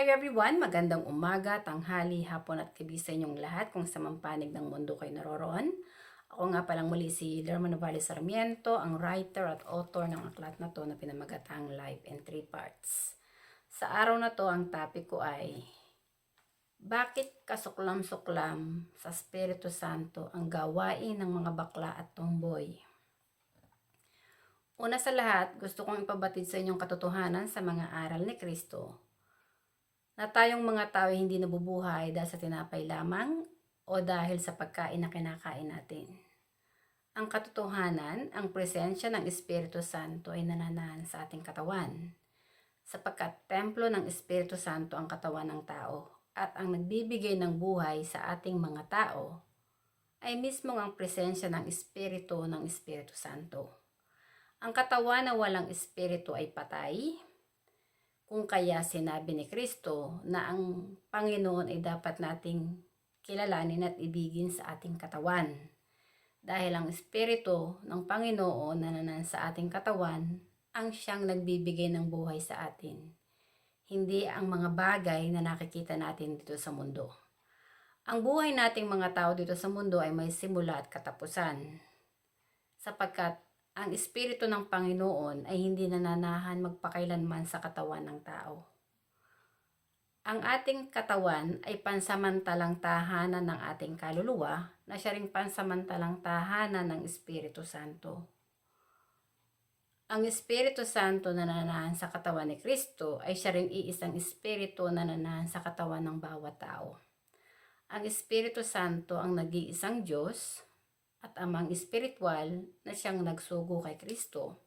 Hi everyone! Magandang umaga, tanghali, hapon at gabi sa inyong lahat kung sa mampanig ng mundo kayo naroroon. Ako nga palang muli si Lerma Novales Sarmiento, ang writer at author ng aklat na to na pinamagatang Life in 3 Parts. Sa araw na to, ang topic ko ay bakit kasuklam-suklam sa Espiritu Santo ang gawain ng mga bakla at tomboy? Una sa lahat, gusto kong ipabatid sa inyong katotohanan sa mga aral ni Kristo na tayong mga tao ay hindi nabubuhay dahil sa tinapay lamang o dahil sa pagkain na kinakain natin. Ang katotohanan, ang presensya ng Espiritu Santo ay nananahan sa ating katawan, sapagkat templo ng Espiritu Santo ang katawan ng tao at ang nagbibigay ng buhay sa ating mga tao ay mismo ang presensya ng Espiritu Santo. Ang katawan na walang Espiritu ay patay. Kung kaya sinabi ni Kristo na ang Panginoon ay dapat nating kilalanin at ibigin sa ating katawan. Dahil ang Espiritu ng Panginoon na nanan sa ating katawan ang siyang nagbibigay ng buhay sa atin. Hindi ang mga bagay na nakikita natin dito sa mundo. Ang buhay nating mga tao dito sa mundo ay may simula at katapusan. Sapagkat ang Espiritu ng Panginoon ay hindi nananahan magpakailanman sa katawan ng tao. Ang ating katawan ay pansamantalang tahanan ng ating kaluluwa na siya ring pansamantalang tahanan ng Espiritu Santo. Ang Espiritu Santo na nananahan sa katawan ni Kristo ay siya ring iisang Espiritu na nananahan sa katawan ng bawat tao. Ang Espiritu Santo ang nag-iisang Diyos at amang espiritual na siyang nagsugo kay Kristo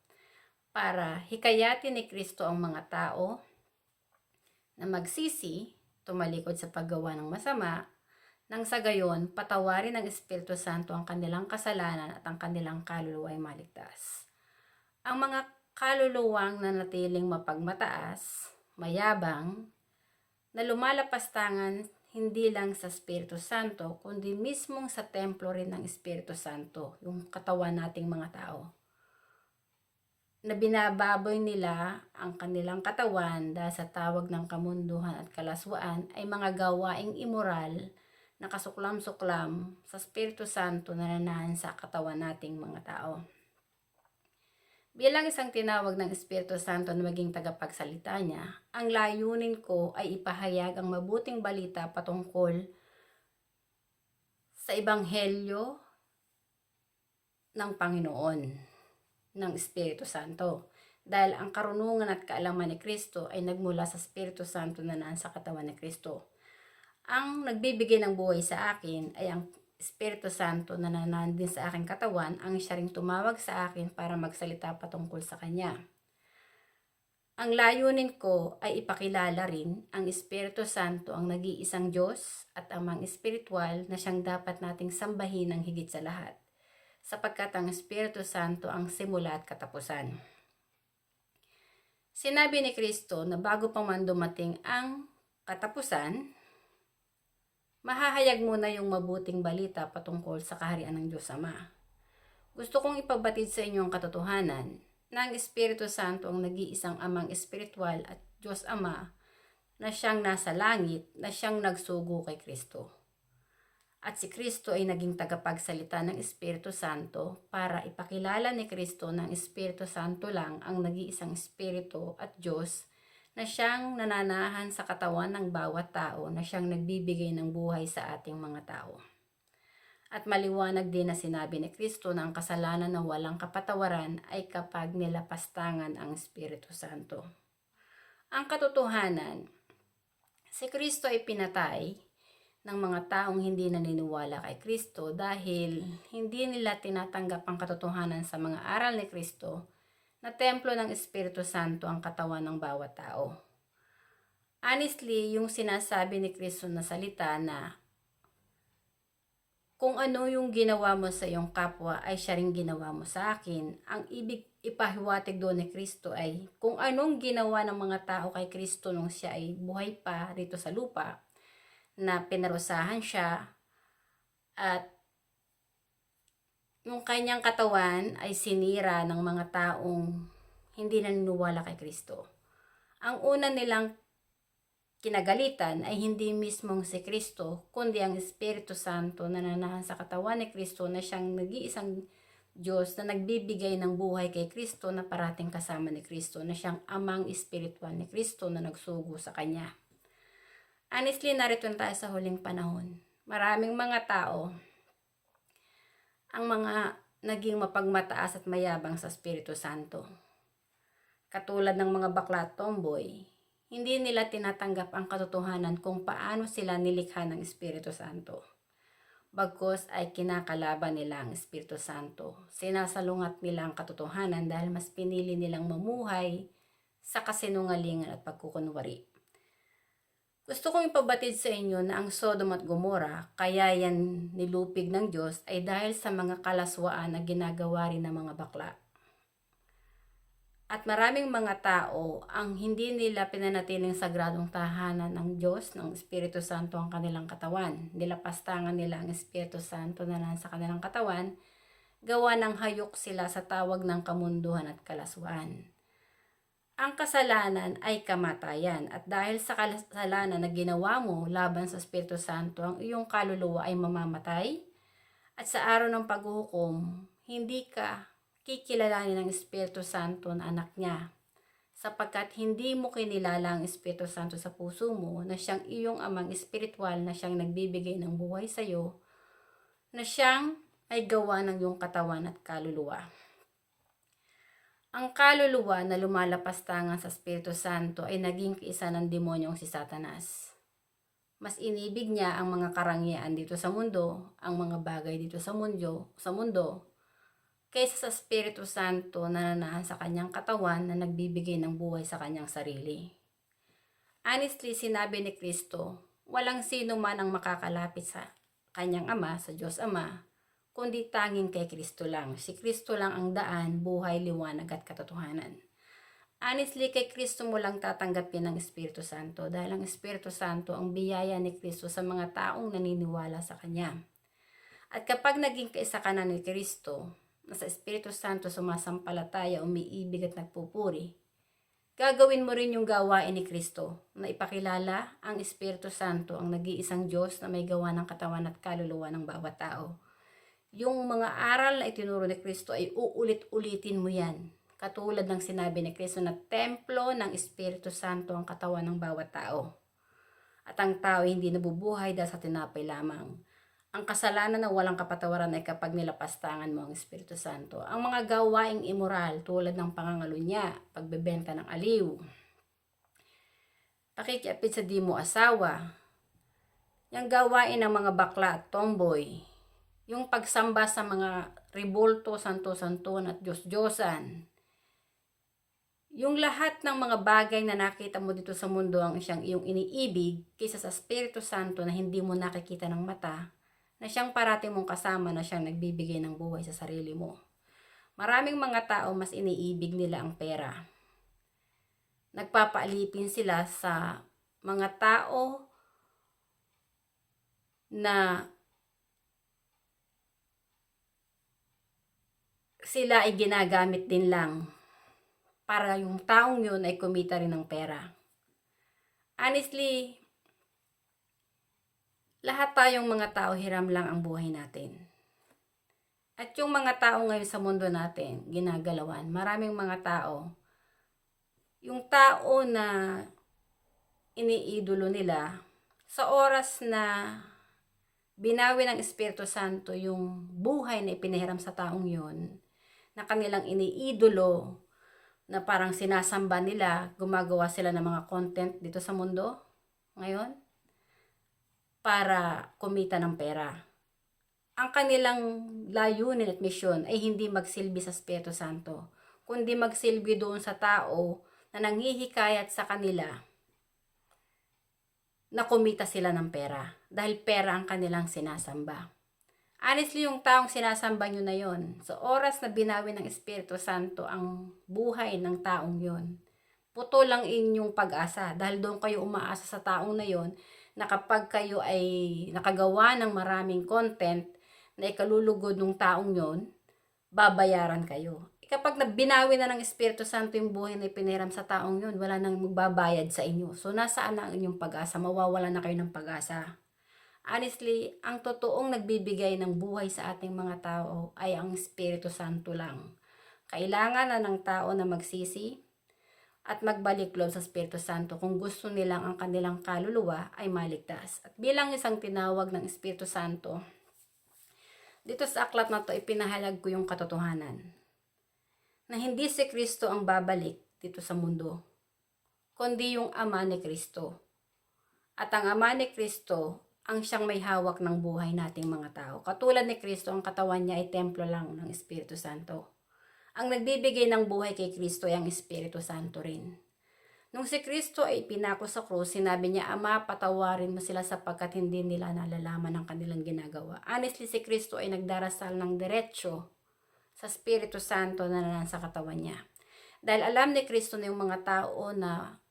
para hikayatin ni Kristo ang mga tao na magsisi, tumalikod sa paggawa ng masama, nang sa gayon patawarin ng Espiritu Santo ang kanilang kasalanan at ang kanilang kaluluwa ay maligtas. Ang mga kaluluwang nanatiling mapagmataas, mayabang, na lumalapastangan hindi lang sa Espiritu Santo, kundi mismong sa templo rin ng Espiritu Santo, yung katawan nating mga tao. Na binababoy nila ang kanilang katawan dahil sa tawag ng kamunduhan at kalaswaan ay mga gawaing immoral na kasuklam-suklam sa Espiritu Santo na nananahan sa katawan nating mga tao. Bilang isang tinawag ng Espiritu Santo na maging tagapagsalita niya, ang layunin ko ay ipahayag ang mabuting balita patungkol sa Ebanghelyo ng Panginoon, ng Espiritu Santo. Dahil ang karunungan at kaalaman ni Kristo ay nagmula sa Espiritu Santo na naan sa katawan ni Kristo. Ang nagbibigay ng buhay sa akin ay ang Espiritu Santo na nanaan din sa aking katawan, ang siya ring tumawag sa akin para magsalita patungkol sa Kanya. Ang layunin ko ay ipakilala rin ang Espiritu Santo ang nag-iisang Diyos at amang espiritual na siyang dapat nating sambahin ng higit sa lahat, sapagkat ang Espiritu Santo ang simula at katapusan. Sinabi ni Kristo na bago pa man dumating ang katapusan, mahahayag muna yung mabuting balita patungkol sa kaharian ng Diyos Ama. Gusto kong ipabatid sa inyo ang katotohanan na ang Espiritu Santo ang nag-iisang amang espiritual at Diyos Ama na siyang nasa langit, na siyang nagsugo kay Kristo. At si Kristo ay naging tagapagsalita ng Espiritu Santo para ipakilala ni Kristo ng Espiritu Santo lang ang nag-iisang Espiritu at Diyos na siyang nananahan sa katawan ng bawat tao, na siyang nagbibigay ng buhay sa ating mga tao. At maliwanag din na sinabi ni Kristo na ang kasalanan na walang kapatawaran ay kapag nilapastangan ang Espiritu Santo. Ang katotohanan, si Kristo ay pinatay ng mga taong hindi naniniwala kay Kristo dahil hindi nila tinatanggap ang katotohanan sa mga aral ni Kristo na templo ng Espiritu Santo ang katawan ng bawat tao. Honestly, yung sinasabi ni Kristo na salita na kung ano yung ginawa mo sa iyong kapwa ay siya ring ginawa mo sa akin, ang ibig ipahiwatig doon ni Kristo ay kung anong ginawa ng mga tao kay Kristo nung siya ay buhay pa rito sa lupa, na pinarusahan siya at yung kanyang katawan ay sinira ng mga taong hindi naniniwala kay Kristo. Ang una nilang kinagalitan ay hindi mismong si Kristo, kundi ang Espiritu Santo na nananahan sa katawan ni Kristo na siyang nag-iisang Diyos na nagbibigay ng buhay kay Kristo na parating kasama ni Kristo, na siyang amang espiritual ni Kristo na nagsugo sa Kanya. Honestly, narito tayo sa huling panahon. Maraming mga tao ang mga naging mapagmataas at mayabang sa Espiritu Santo. Katulad ng mga bakla at tomboy, hindi nila tinatanggap ang katotohanan kung paano sila nilikha ng Espiritu Santo. Bagkus ay kinakalaban nila ang Espiritu Santo. Sinasalungat nila ang katotohanan dahil mas pinili nilang mamuhay sa kasinungalingan at pagkukunwari. Gusto kong ipabatid sa inyo na ang Sodom at Gomorrah, kaya yan nilupig ng Diyos, ay dahil sa mga kalaswaan na ginagawa rin ng mga bakla. At maraming mga tao ang hindi nila pinanatiling sagradong tahanan ng Diyos, ng Espiritu Santo ang kanilang katawan. Nilapastangan nila ang Espiritu Santo na nasa kanilang katawan, gawa ng hayok sila sa tawag ng kamunduhan at kalaswaan. Ang kasalanan ay kamatayan, at dahil sa kasalanan na ginawa mo laban sa Espiritu Santo, ang iyong kaluluwa ay mamamatay, at sa araw ng paghuhukom, hindi ka kikilalanin ng Espiritu Santo na anak niya, sapagkat hindi mo kinilala ang Espiritu Santo sa puso mo na siyang iyong amang espiritual na siyang nagbibigay ng buhay sa iyo, na siyang ay gawa ng iyong katawan at kaluluwa. Ang kaluluwa na lumalapastangan sa Espiritu Santo ay naging kaisa ng demonyong si Satanas. Mas inibig niya ang mga karangyaan dito sa mundo, ang mga bagay dito sa mundo, kaysa sa Espiritu Santo na nananahan sa kanyang katawan na nagbibigay ng buhay sa kanyang sarili. Honestly, sinabi ni Kristo, walang sino man ang makakalapit sa kanyang Ama, sa Diyos Ama, kundi tanging kay Kristo lang. Si Kristo lang ang daan, buhay, liwanag at katotohanan. Honestly, kay Kristo mo lang tatanggapin ang Espiritu Santo dahil ang Espiritu Santo ang biyaya ni Kristo sa mga taong naniniwala sa Kanya. At kapag naging kaisa ka na ni Kristo, na sa Espiritu Santo sumasampalataya, umiibig at nagpupuri, gagawin mo rin yung gawain ni Kristo na ipakilala ang Espiritu Santo, ang nag-iisang Diyos na may gawa ng katawan at kaluluwa ng bawat tao. Yung mga aral na itinuro ni Kristo ay uulit-ulitin mo yan. Katulad ng sinabi ni Kristo na templo ng Espiritu Santo ang katawan ng bawat tao. At ang tao hindi nabubuhay dahil sa tinapay lamang. Ang kasalanan na walang kapatawaran ay kapag nilapastangan mo ang Espiritu Santo. Ang mga gawaing immoral tulad ng pangangalunya, pagbebenta ng aliw, pakikiapid sa di mo asawa, yung gawain ng mga bakla at tomboy, yung pagsamba sa mga rebulto, santo-santon at Diyos-Diyosan, yung lahat ng mga bagay na nakita mo dito sa mundo ang siyang iyong iniibig kaysa sa Espiritu Santo na hindi mo nakikita ng mata, na siyang parating mong kasama na siyang nagbibigay ng buhay sa sarili mo. Maraming mga tao mas iniibig nila ang pera. Nagpapaalipin sila sa mga tao na sila ay ginagamit din lang para yung taong yun ay kumita rin ng pera. Honestly, lahat tayong mga tao hiram lang ang buhay natin. At yung mga tao ngayon sa mundo natin, ginagalawan, maraming mga tao, yung tao na iniidolo nila, sa oras na binawi ng Espiritu Santo yung buhay na ipinahiram sa taong yun, na kanilang iniidolo, na parang sinasamba nila, gumagawa sila ng mga content dito sa mundo ngayon, para kumita ng pera. Ang kanilang layunin at misyon ay hindi magsilbi sa Espiritu Santo, kundi magsilbi doon sa tao na nanghihikayat sa kanila na kumita sila ng pera, dahil pera ang kanilang sinasamba. Honestly, yung taong sinasamba nyo na yon, sa oras na binawi ng Espiritu Santo ang buhay ng taong yon, puto lang inyong pag-asa, dahil doon kayo umaasa sa taong na yon, na kapag kayo ay nakagawa ng maraming content na ikalulugod ng taong yon, babayaran kayo. kapag binawi na ng Espiritu Santo yung buhay na ipiniram sa taong yun, wala nang magbabayad sa inyo. So, nasaan na ang inyong pag-asa? Mawawala na kayo ng pag-asa. Honestly, ang totoong nagbibigay ng buhay sa ating mga tao ay ang Espiritu Santo lang. Kailangan na ng tao na magsisi at magbalik loob sa Espiritu Santo kung gusto nilang ang kanilang kaluluwa ay maligtas. At bilang isang tinawag ng Espiritu Santo, dito sa aklat na to ipinahayag ko yung katotohanan na hindi si Kristo ang babalik dito sa mundo, kundi yung Ama ni Kristo. At ang Ama ni Kristo ang siyang may hawak ng buhay nating mga tao. Katulad ni Kristo, ang katawan niya ay templo lang ng Espiritu Santo. Ang nagbibigay ng buhay kay Kristo ay ang Espiritu Santo rin. Nung si Kristo ay pinako sa krus, sinabi niya, Ama, patawarin mo sila sapagkat hindi nila nalalaman ang kanilang ginagawa. Honestly, si Kristo ay nagdarasal ng diretsyo sa Espiritu Santo na nasa katawan niya. Dahil alam ni Kristo na yung mga tao na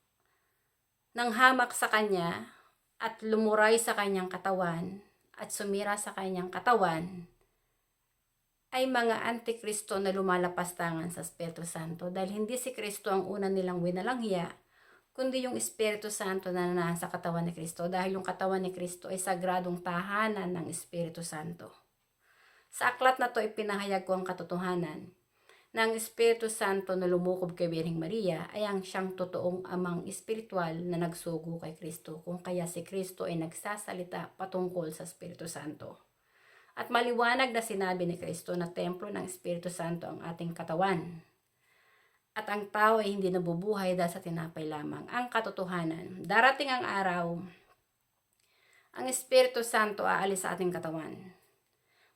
nanghamak sa Kanya at lumuray sa Kanyang katawan at sumira sa Kanyang katawan ay mga antikristo na lumalapastangan sa Espiritu Santo. Dahil hindi si Kristo ang una nilang winalanghiya, kundi yung Espiritu Santo na nasa katawan ni Kristo. Dahil yung katawan ni Kristo ay sagradong tahanan ng Espiritu Santo. Sa aklat na to ipinahayag ko ang katotohanan na ang Espiritu Santo na lumukob kay Birheng Maria ay ang siyang totoong amang espiritual na nagsugo kay Kristo, kung kaya si Kristo ay nagsasalita patungkol sa Espiritu Santo. At maliwanag na sinabi ni Kristo na templo ng Espiritu Santo ang ating katawan. At ang tao ay hindi nabubuhay dahil sa tinapay lamang. Ang katotohanan, darating ang araw, ang Espiritu Santo aalis sa ating katawan.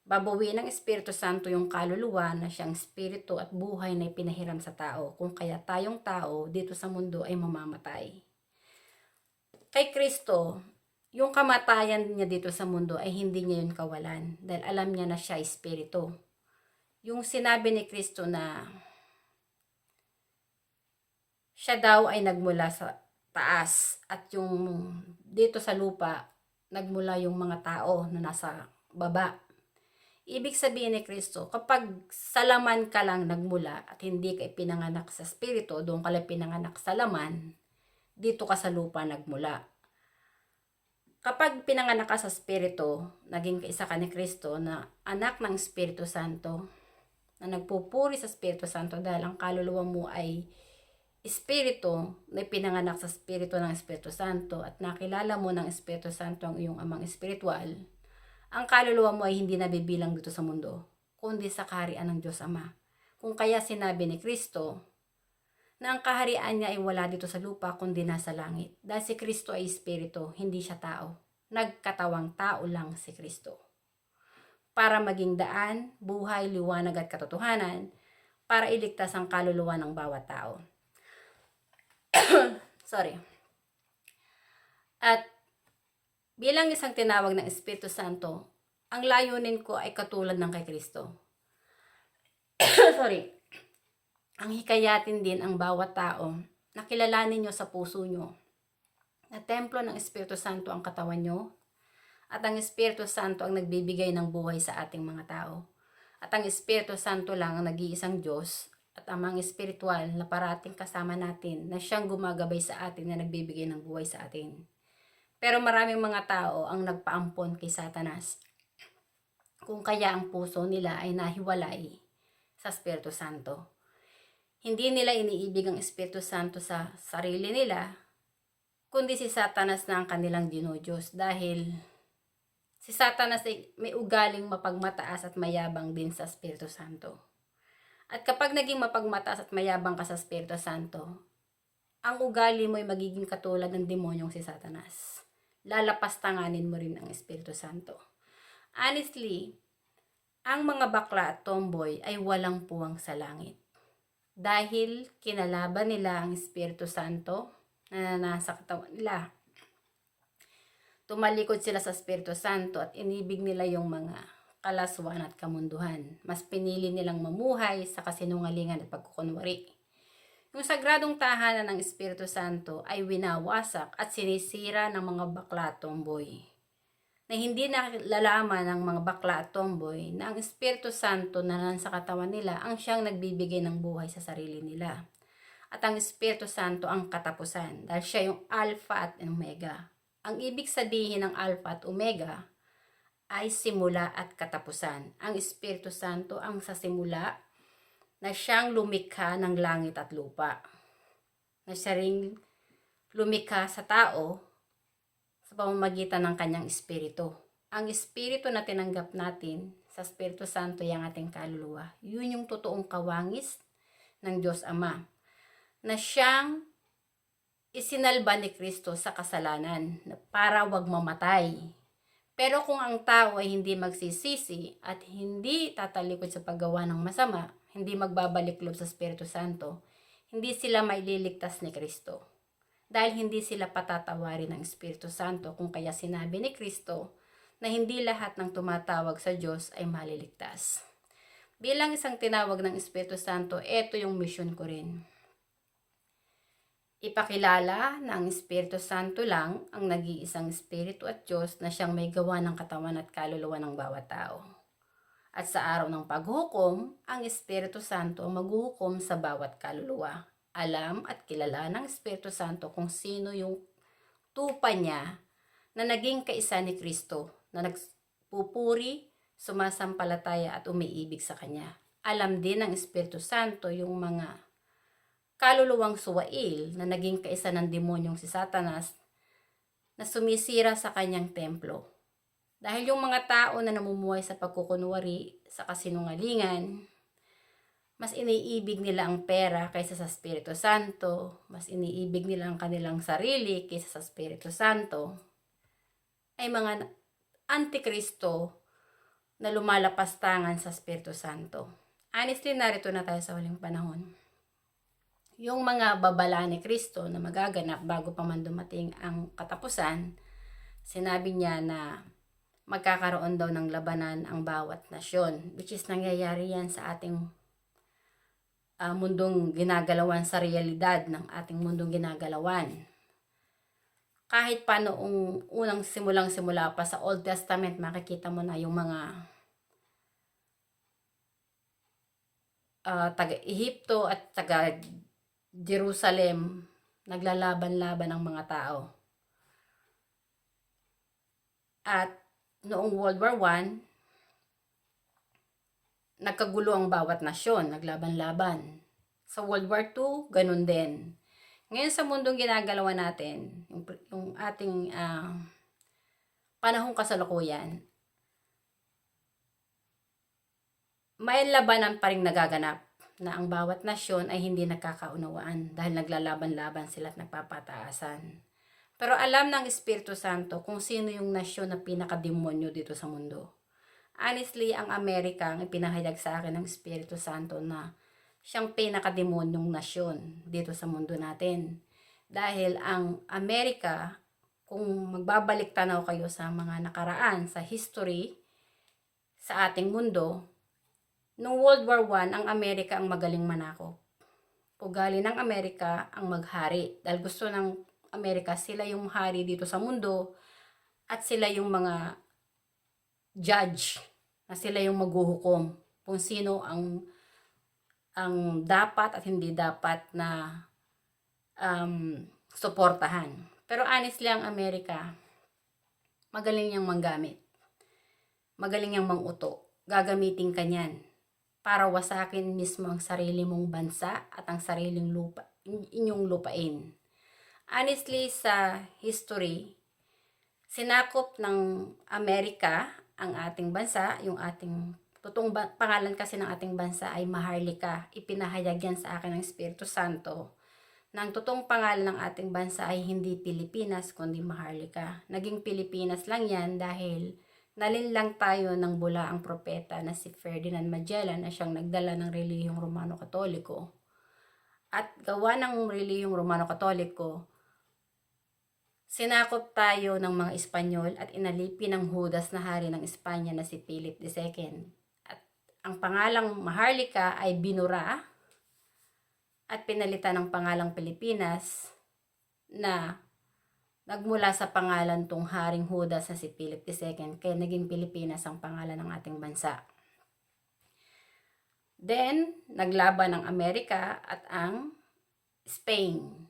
Babawiin ng Espiritu Santo yung kaluluwa na siyang espiritu at buhay na ipinahiram sa tao, kung kaya tayong tao dito sa mundo ay mamamatay. Kay Kristo, yung kamatayan niya dito sa mundo ay hindi niya yun kawalan, dahil alam niya na siya espiritu. Yung sinabi ni Kristo na siya daw ay nagmula sa taas at yung dito sa lupa, nagmula yung mga tao na nasa baba. Ibig sabihin ni Kristo, kapag sa laman ka lang nagmula at hindi ka pinanganak sa espiritu, doon ka lang pinanganak sa laman, dito ka sa lupa nagmula. Kapag pinanganak ka sa espiritu, naging kaisa ka ni Kristo na anak ng Espiritu Santo, na nagpupuri sa Espiritu Santo dahil ang kaluluwa mo ay espiritu na pinanganak sa espiritu ng Espiritu Santo at nakilala mo ng Espiritu Santo ang iyong amang espiritual. Ang kaluluwa mo ay hindi nabibilang dito sa mundo, kundi sa kaharian ng Diyos Ama. Kung kaya sinabi ni Kristo na ang kaharian niya ay wala dito sa lupa kundi nasa langit. Dahil si Kristo ay espiritu, hindi siya tao. Nagkatawang tao lang si Kristo. Para maging daan, buhay, liwanag at katotohanan, para iligtas ang kaluluwa ng bawat tao. Sorry. At bilang isang tinawag ng Espiritu Santo, ang layunin ko ay katulad ng kay Kristo. Sorry. Ang hikayatin din ang bawat tao na kilalanin nyo sa puso nyo na templo ng Espiritu Santo ang katawan nyo at ang Espiritu Santo ang nagbibigay ng buhay sa ating mga tao. At ang Espiritu Santo lang ang nag-iisang Diyos at amang espiritual na parating kasama natin na siyang gumagabay sa atin na nagbibigay ng buhay sa atin. Pero maraming mga tao ang nagpaampon kay Satanas, kung kaya ang puso nila ay nahiwalay sa Espiritu Santo. Hindi nila iniibig ang Espiritu Santo sa sarili nila, kundi si Satanas na ang kanilang dinudiyos dahil si Satanas ay may ugaling mapagmataas at mayabang din sa Espiritu Santo. At kapag naging mapagmataas at mayabang ka sa Espiritu Santo, ang ugali mo ay magiging katulad ng demonyong si Satanas. Lalapastanganin mo rin ang Espiritu Santo. Honestly, ang mga bakla at tomboy ay walang puwang sa langit. Dahil kinalaban nila ang Espiritu Santo na nasa katawan nila. Tumalikod sila sa Espiritu Santo at inibig nila yung mga kalaswaan at kamunduhan. Mas pinili nilang mamuhay sa kasinungalingan at pagkukunwari. Yung sagradong tahanan ng Espiritu Santo ay winawasak at sinisira ng mga bakla tomboy. na hindi nalalaman ng mga bakla at tomboy na ang Espiritu Santo na nasa katawan nila ang siyang nagbibigay ng buhay sa sarili nila. At ang Espiritu Santo ang katapusan dahil siya yung Alpha at Omega. Ang ibig sabihin ng Alpha at Omega ay simula at katapusan. Ang Espiritu Santo ang sa simula na siyang lumikha ng langit at lupa. Na siya ring lumikha sa tao sa pamamagitan ng kanyang espiritu. Ang espiritu na tinanggap natin sa Espiritu Santo ay ang ating kaluluwa. Yun yung totoong kawangis ng Diyos Ama na siyang isinalba ni Kristo sa kasalanan para wag mamatay. Pero kung ang tao ay hindi magsisisi at hindi tatalikod sa paggawa ng masama, hindi magbabalik loob sa Espiritu Santo, hindi sila maililigtas ni Kristo. Dahil hindi sila patatawarin ng Espiritu Santo, kung kaya sinabi ni Kristo na hindi lahat ng tumatawag sa Diyos ay maliligtas. Bilang isang tinawag ng Espiritu Santo, ito yung mission ko rin. Ipakilala na ang Espiritu Santo lang ang nag-iisang Espiritu at Diyos na siyang may gawa ng katawan at kaluluwa ng bawat tao. At sa araw ng paghukom, ang Espiritu Santo maghuhukom sa bawat kaluluwa. Alam at kilala ng Espiritu Santo kung sino yung tupa niya na naging kaisa ni Kristo, na nagpupuri, sumasampalataya at umiibig sa Kanya. Alam din ng Espiritu Santo yung mga kaluluwang suwail na naging kaisa ng demonyong si Satanas na sumisira sa kanyang templo. Dahil yung mga tao na namumuhay sa pagkukunwari, sa kasinungalingan, mas iniibig nila ang pera kaysa sa Espiritu Santo, mas iniibig nila ang kanilang sarili kaysa sa Espiritu Santo, ay mga antikristo na lumalapastangan sa Espiritu Santo. Honestly, narito na tayo sa huling panahon. Yung mga babala ni Kristo na magaganap bago pa man dumating ang katapusan, sinabi niya na magkakaroon daw ng labanan ang bawat nasyon, which is nangyayari yan sa ating mundong ginagalawan, sa realidad ng ating mundong ginagalawan. Kahit pa noong unang simulang-simula pa sa Old Testament, makikita mo na yung mga taga-Ehipto at taga-Jerusalem naglalaban-laban ng mga tao. At noong World War I, nagkagulo ang bawat nasyon, naglaban-laban. Sa World War II, ganun din. Ngayon sa mundong ginagalawan natin, yung ating panahong kasalukuyan, may labanan pa rin nagaganap na ang bawat nasyon ay hindi nagkakaunawaan dahil naglalaban-laban sila at nagpapataasan. Pero alam ng Espiritu Santo kung sino yung nasyon na pinakademonyo dito sa mundo. Honestly, ang Amerika ang ipinahayag sa akin ng Espiritu Santo na siyang pinakademonyong nasyon dito sa mundo natin. Dahil ang Amerika, kung magbabalik tanaw kayo sa mga nakaraan, sa history, sa ating mundo, noong World War I, ang Amerika ang magaling manakop. Ugali ng Amerika ang maghari. Dahil gusto ng Amerika, sila yung hari dito sa mundo at sila yung mga judge, na sila yung maghuhukom kung sino ang dapat at hindi dapat na suportahan. Pero honestly, ang Amerika, magaling niyang manggamit. Magaling niyang manguto. Gagamitin ka niyan para wasakin mismo ang sarili mong bansa at ang sariling lupa, inyong lupain. Honestly, sa history, sinakop ng Amerika ang ating bansa, yung ating totoong pangalan kasi ng ating bansa ay Maharlika. Ipinahayag yan sa akin ng Espiritu Santo. Na ang totoong pangalan ng ating bansa ay hindi Pilipinas, kundi Maharlika. Naging Pilipinas lang yan dahil nalinlang tayo ng bula ang propeta na si Ferdinand Magellan na siyang nagdala ng relihiyong Romano-Katoliko. At gawa ng relihiyong Romano-Katoliko, sinakop tayo ng mga Espanyol at inalipin ng Judas na hari ng Espanya na si Philip II. At ang pangalang Maharlika ay binura at pinalitan ng pangalang Pilipinas na Nagmula sa pangalan tong Haring Judas na si Philip II, kaya naging Pilipinas ang pangalan ng ating bansa. Then, naglaban ang Amerika at ang Spain.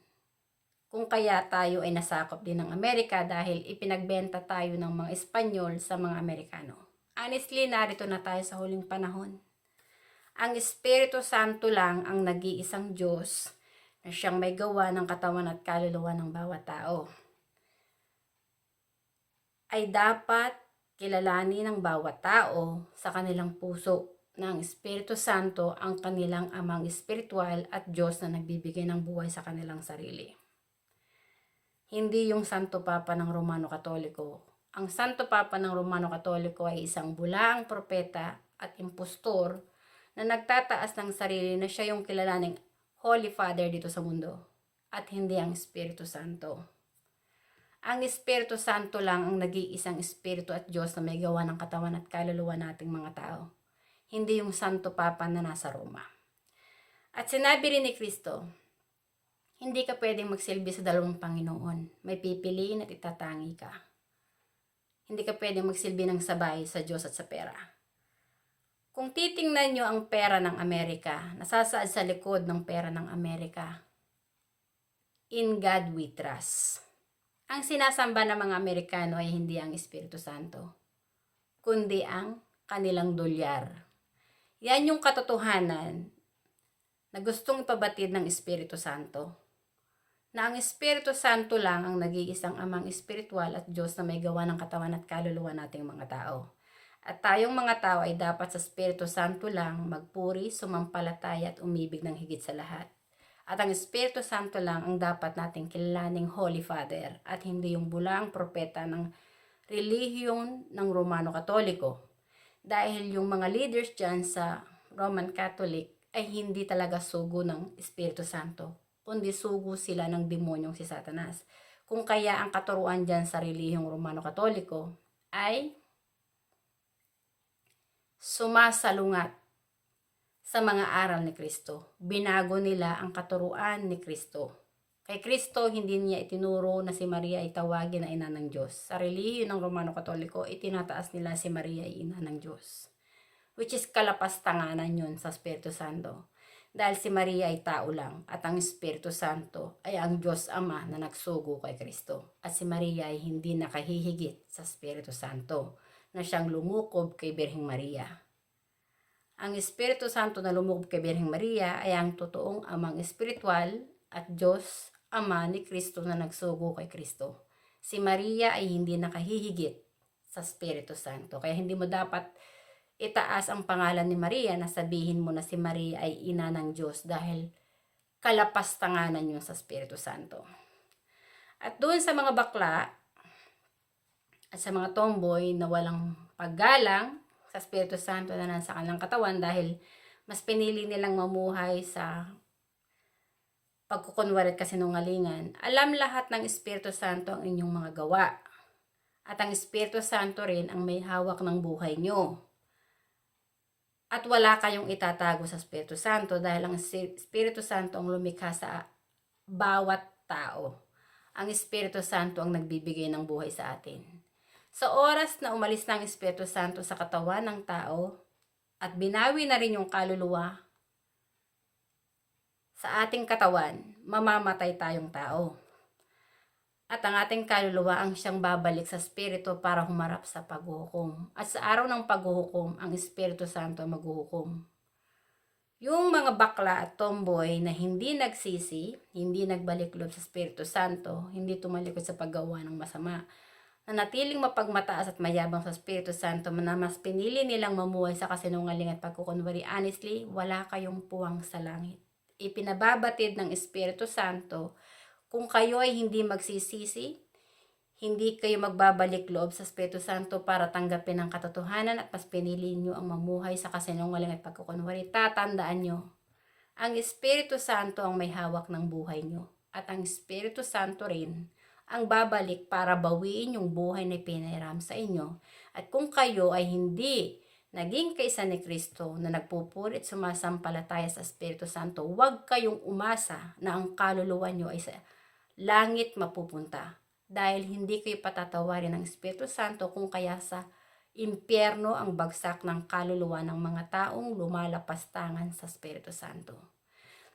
Kung kaya tayo ay nasakop din ng Amerika dahil ipinagbenta tayo ng mga Espanyol sa mga Amerikano. Honestly, narito na tayo sa huling panahon. Ang Espiritu Santo lang ang nag-iisang Diyos na siyang may gawa ng katawan at kaluluwa ng bawat tao. Ay dapat kilalanin ng bawat tao sa kanilang puso na ang Espiritu Santo ang kanilang amang espiritual at Diyos na nagbibigay ng buhay sa kanilang sarili. Hindi yung Santo Papa ng Romano Katoliko. Ang Santo Papa ng Romano Katoliko ay isang bulaang propeta at impostor na nagtataas ng sarili na siya yung kilalaning Holy Father dito sa mundo at hindi ang Espiritu Santo. Ang Espiritu Santo lang ang nag-iisang Espiritu at Diyos na may gawa ng katawan at kaluluwa nating mga tao. Hindi yung Santo Papa na nasa Roma. At sinabi rin ni Kristo, hindi ka pwedeng magsilbi sa dalawang Panginoon. May pipiliin at itatangi ka. Hindi ka pwedeng magsilbi ng sabay sa Diyos at sa pera. Kung titingnan nyo ang pera ng Amerika, nasasaad sa likod ng pera ng Amerika, in God we trust. Ang sinasamba ng mga Amerikano ay hindi ang Espiritu Santo, kundi ang kanilang dolyar. Yan yung katotohanan na gustong ipabatid ng Espiritu Santo. Na ang Espiritu Santo lang ang nag-iisang amang espiritual at Diyos na may gawa ng katawan at kaluluwa nating mga tao. At tayong mga tao ay dapat sa Espiritu Santo lang magpuri, sumampalataya at umibig ng higit sa lahat. At ang Espiritu Santo lang ang dapat nating kilalaning Holy Father at hindi yung bulaang propeta ng relihiyon ng Romano Katoliko. Dahil yung mga leaders dyan sa Roman Catholic ay hindi talaga sugo ng Espiritu Santo, kundi sugo sila ng demonyong si Satanas. Kung kaya ang katuruan dyan sa relihiyong Romano Katoliko ay sumasalungat sa mga aral ni Kristo. Binago nila ang katuruan ni Kristo. Kay Kristo, hindi niya itinuro na si Maria ay tawagin na ina ng Diyos. Sa relihiyon ng Romano Katoliko, itinataas nila si Maria ay ina ng Diyos. Which is kalapastanganan yun sa Espiritu Santo. Dahil si Maria ay tao lang at ang Espiritu Santo ay ang Diyos Ama na nagsugo kay Kristo. At si Maria ay hindi nakahihigit sa Espiritu Santo na siyang lumukob kay Birheng Maria. Ang Espiritu Santo na lumukob kay Birheng Maria ay ang totoong amang espiritual at Diyos Ama ni Kristo na nagsugo kay Kristo. Si Maria ay hindi nakahihigit sa Espiritu Santo. Kaya hindi mo dapat itaas ang pangalan ni Maria na sabihin mo na si Maria ay ina ng Diyos dahil kalapastanganan yun sa Espiritu Santo. At doon sa mga bakla at sa mga tomboy na walang paggalang sa Espiritu Santo na nasa kanilang katawan dahil mas pinili nilang mamuhay sa pagkukunwari at kasinungalingan. Alam lahat ng Espiritu Santo ang inyong mga gawa. At ang Espiritu Santo rin ang may hawak ng buhay nyo. At wala kayong itatago sa Espiritu Santo dahil ang Espiritu Santo ang lumikha sa bawat tao. Ang Espiritu Santo ang nagbibigay ng buhay sa atin. Sa oras na umalis ng Espiritu Santo sa katawan ng tao at binawi na rin yung kaluluwa sa ating katawan, mamamatay tayong tao. At ang ating kaluluwa ang siyang babalik sa Espiritu para humarap sa paghuhukom. At sa araw ng paghuhukom, ang Espiritu Santo maghuhukom. Yung mga bakla at tomboy na hindi nagsisi, hindi nagbalik loob sa Espiritu Santo, hindi tumalikod sa paggawa ng masama, na natiling mapagmataas at mayabang sa Espiritu Santo na mas pinili nilang mamuhay sa kasinungalingan at pagkukunwari, honestly, wala kayong puwang sa langit. Ipinababatid ng Espiritu Santo kung kayo ay hindi magsisisi, hindi kayo magbabalik loob sa Espiritu Santo para tanggapin ang katotohanan at mas pinili nyo ang mamuhay sa kasinungalingan at pagkukunwari, tatandaan nyo, ang Espiritu Santo ang may hawak ng buhay nyo at ang Espiritu Santo rin ang babalik para bawiin yung buhay na pinairam sa inyo. At kung kayo ay hindi naging kaisa ni Kristo na nagpupuri at sumasampalataya sa Espiritu Santo, huwag kayong umasa na ang kaluluwa nyo ay sa langit mapupunta. dahil hindi kayo patatawarin ng Espiritu Santo kung kaya sa impyerno ang bagsak ng kaluluwa ng mga taong lumalapastangan sa Espiritu Santo.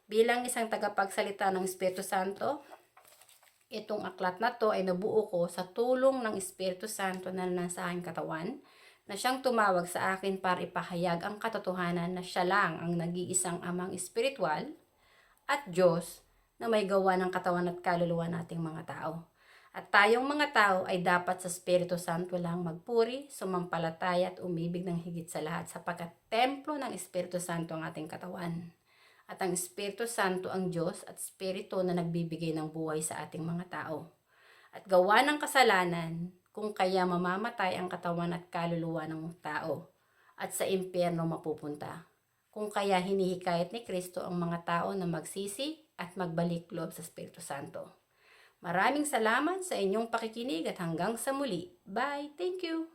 Bilang isang tagapagsalita ng Espiritu Santo, itong aklat na to ay nabuo ko sa tulong ng Espiritu Santo na nasa aking katawan, na siyang tumawag sa akin para ipahayag ang katotohanan na siya lang ang nag-iisang amang espiritual at Diyos na may gawa ng katawan at kaluluwa nating mga tao. At tayong mga tao ay dapat sa Espiritu Santo lang magpuri, sumampalataya at umibig ng higit sa lahat sapagkat templo ng Espiritu Santo ang ating katawan. At ang Espiritu Santo ang Diyos at Espiritu na nagbibigay ng buhay sa ating mga tao. At gawa ng kasalanan, kung kaya mamamatay ang katawan at kaluluwa ng tao at sa impyerno mapupunta. Kung kaya hinihikayat ni Kristo ang mga tao na magsisi at magbalik loob sa Espiritu Santo. Maraming salamat sa inyong pakikinig at hanggang sa muli. Bye! Thank you!